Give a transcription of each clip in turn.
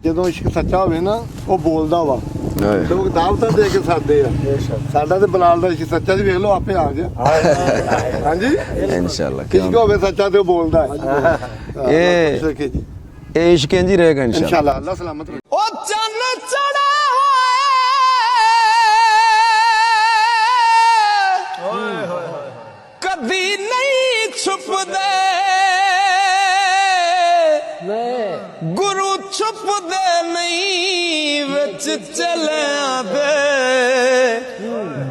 ਜਦੋਂ ਇਸ਼ਕ ਸੱਚਾ ਹੋਵੇ ਨਾ ਉਹ ਬੋਲਦਾ ਵਾ ਲੋਕ ਦਾਵਤਾਂ ਦੇ ਕੇ ਸਾਦੇ ਆ ਸਾਡਾ ਤੇ ਬਲਾਲ ਦਾ ਇਸ਼ਕ ਸੱਚਾ ਜੀ ਵੇਖ ਲਓ ਆਪੇ ਆ ਗਿਆ ਹਾਂਜੀ इंशाल्लाह ਇਸ਼ਕ ਹੋਵੇ ਸੱਚਾ ਤੇ ਉਹ ਬੋਲਦਾ ये इश्क इंज ही रहेगा इंशाल्लाह अल्लाह सलामत रखे ओ चन चढ़ा कभी नहीं छुपदे गुरु छुपदे नहीं विच चले आदे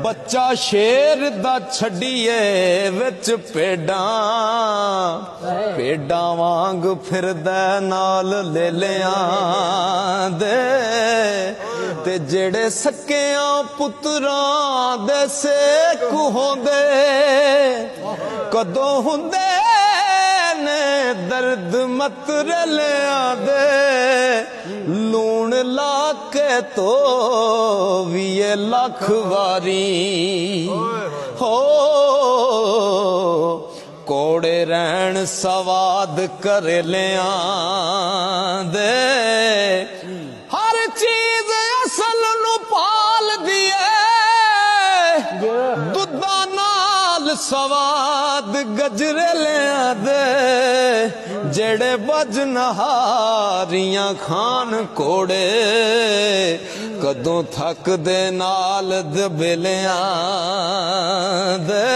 बच्चा शेर दा छड़िए विच भेडां वांग फिरदा नाल ले लियां दे ते जेड़े सकियां पुत्रां दे सेक होंदे कदों हुंदे ने दर्द मत रलियां दे लूण ला के तो भी ये लख वारी हो कोड़े रहन सवाद कर लियां दे हर चीज असल नु पाल दिए दुधा नाल सवाद गजरे लियां दे जेड़े बजनहारियां खान कोड़े कदों थक दे नाल दबेलियां दे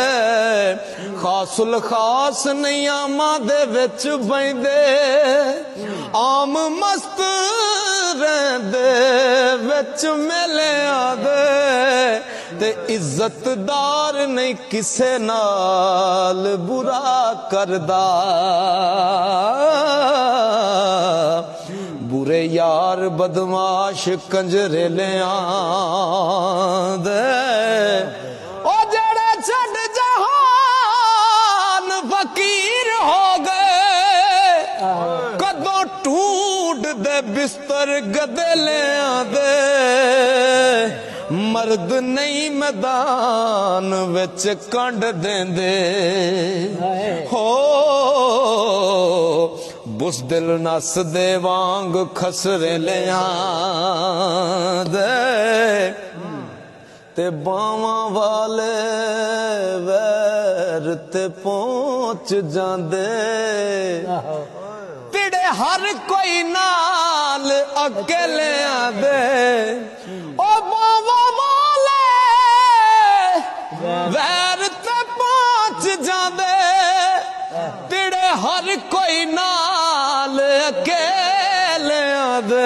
खासुल खास नहीं आमा दे विच बैंदे आम मस्त रहंदे विच मिलियां दे ते इज्जतदार नहीं किसे नाल बुरा करदा बुरे यार बदमाश कंजरे लियां दे ओ जेड़े छड़ जहान फकीर हो गए कदों टूट दे बिस्तर गदेलियां दे मर्द नहीं मैदान विच कंड देंदे हो बुज़दिल नस दे वांग खसरे लियां दे ते बावां वाले वैर ते पहुंच जांदे तिड़े हर कोई नाल अकेलियां दे ओ बावां वाले वैर ते पहुंच जांदे तिड़े हर कोई नाल अकेलियां दे